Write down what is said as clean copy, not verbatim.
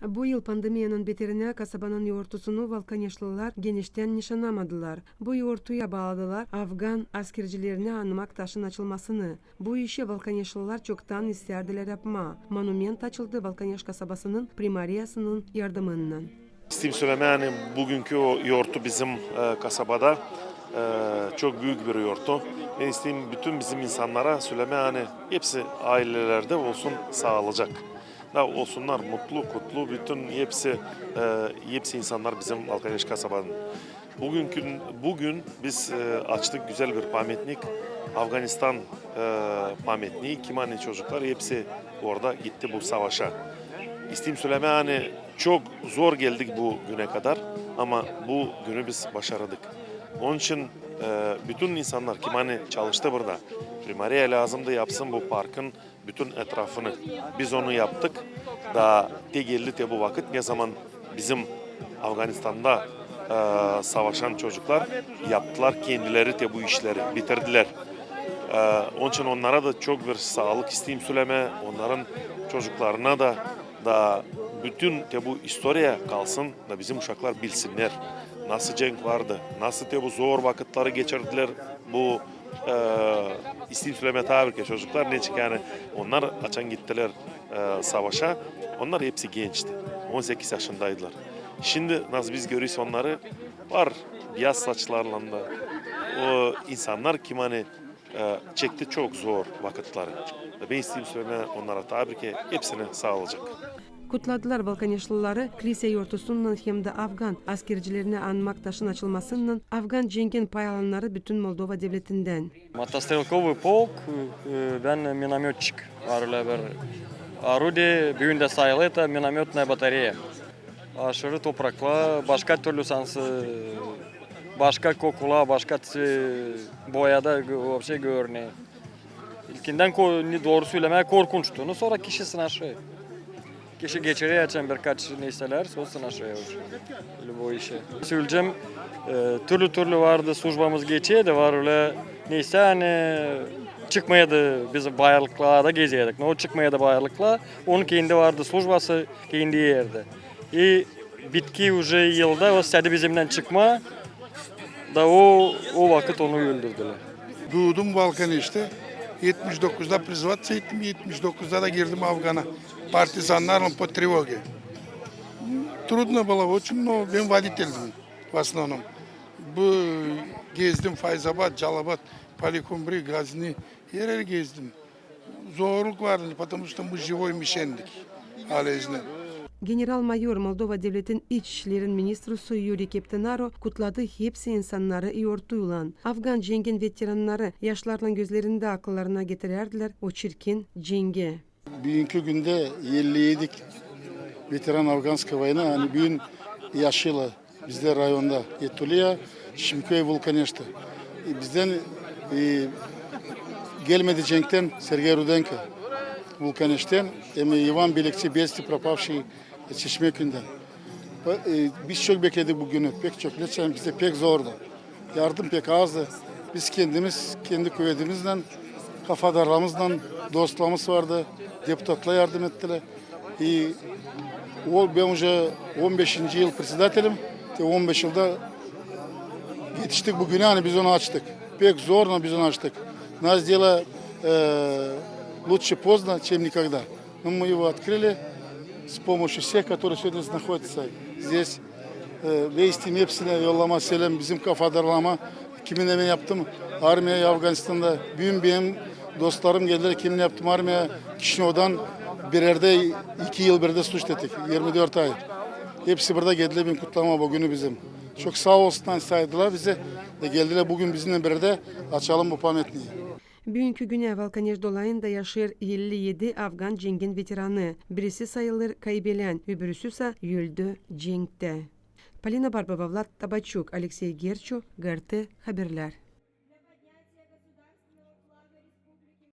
Bu yıl pandemiyanın beterine kasabanın yoğurtusunu Valkanyaşlılar genişten nişanlamadılar. Bu yoğurtuya bağladılar Afgan askercilerine anmak taşın açılmasını. Bu işi Valkanyaşlılar çoktan isterdiler yapma. Monument açıldı Valkanyaş kasabasının primariyasının yardımından. İsteyim söylemeye hani bugünkü o yoğurtu bizim kasabada çok büyük bir yoğurtu. Ben isteyeyim bütün bizim insanlara söylemeye hani hepsi ailelerde olsun sağlayacak. Da olsunlar mutlu, kutlu, bütün hepsi insanlar bizim Valkanyaş kasabanın. Bugün biz açtık güzel bir pamyatnik. Afganistan pamyatniği. Kimani çocuklar hepsi orada gitti bu savaşa. İsteyim söylemeye hani çok zor geldik bu güne kadar ama bu günü biz başardık. Onun için bütün insanlar kim hani çalıştı burada. Primariye lazımdı yapsın bu parkın bütün etrafını. Biz onu yaptık. Daha geldi bu vakit ne zaman bizim Afganistan'da savaşan çocuklar yaptılar kendileri de bu işleri bitirdiler. Onun için onlara da çok bir sağlık isteyim söyleme. Onların çocuklarına da bütün bu historia kalsın da bizim uşaklar bilsinler. Nasıl cenk vardı, nasıl bu zor vakitleri geçirdiler bu isteyim söyleme tabii ki çocuklar ne çık yani onlar açan gittiler savaşa. Onlar hepsi gençti. 18 yaşındaydılar. Şimdi nasıl biz görüyoruz onları var beyaz saçlarla da o insanlar kim hani çekti çok zor vakitleri. Ben isteyeyim söyleme onlara tabii ki hepsine sağlayacak. Kutladılar Valkanyaşlıları kilise yoğurtusundan hem de Afgan askercilerine anmak taşın açılmasından Afgan cengin pay alanları bütün Moldova devletinden. Мотострелковый полк, ben минометчик. Var bir орудие, büyünde sayılı da минометная батарея. Aşırı toprakla, başka türlü sansı, başka kokula, başka boyada вообще görünüyor. İlkinden doğru söylemeye korkunçtu. Sonra kişi sınaşı. Kişi geçiriyor açan birkaç neyseler, sonra sınaşıyor bu işi. Söyleyeceğim, türlü vardı, slujbamız geçiyordu, var öyle neyse hani çıkmayadı, biz bayarlıklarda geziyorduk. O çıkmayadı bayarlıkla, onun kendi vardı, slujbası kendi yerde. Bitki уже yılda, o istedi bizimden çıkma, da o vakit onu öldürdüler. Doğdum Valkanyaş'ta. 79'da priзваться ettim, 79'da da girdim Afgan'a. Партизанlarla по тревоге. Трудно было очень, но ben водитель в основном. Bu gezdim Fayzabad, Calabat, Palikumbri, Gazni, yer gezdim. Zorluk vardı, потому что мы живой mişendik. Alezne. General-Mayor Moldova Devletin İç İşlerin Ministrusu Yuri Keptenaro kutladı hepsi insanları yoğurtuyla. Afgan cengin veteranları yaşlarla gözlerinde akıllarına getirirdiler o çirkin cenge. Bugünkü günde 57 veteran Afganska vayna hani bugün yaşıyla bizde rayonda Yetuliya, Şimköy Vulkaneş'te. Bizden gelmedi cenkten Sergey Rudenko Vulkaneş'ten, Ivan Belekçi Besti пропавший Çeşmeköy'den. Biz çok bekledik bugünü, pek çok. Geçen bize pek zordu. Yardım pek azdı. Biz kendimiz, kendi kuvvetimizden, kafadarlarımızdan dostlarımız vardı. Deputatla yardım ettiler. Ben уже 15. yıl председателем. 15 yılda yetiştik bugüne, hani biz onu açtık. Pek zorla biz onu açtık. Нас дело лучше поздно, чем никогда. Но мы его открыли с помощью всех, которые сегодня находятся здесь. Ve isteyim hepsine yollama selam bizim kafadarlama. Kiminle ben yaptım? Armiya Afganistan'da. Benim dostlarım geldiler. Kiminle yaptım armiya? Kişinev'den birerde 2 yıl birde suç ettik. 24 ay. Hepsi burada geldiler. Ben kutlama bugünü bizim. Çok sağ olsunlar saydılar bize. Geldiler bugün bizimle birde açalım bu pamyatniği. Bugünkü güne Valkanyaş dolayında yaşır 57 Afgan cengin veteranı. Birisi sayılır kaybelen, öbürüsü ise öldü cenkte. Polina Barbova, Vlad Tabachuk, Alexey Gerchu, GRT Haberler.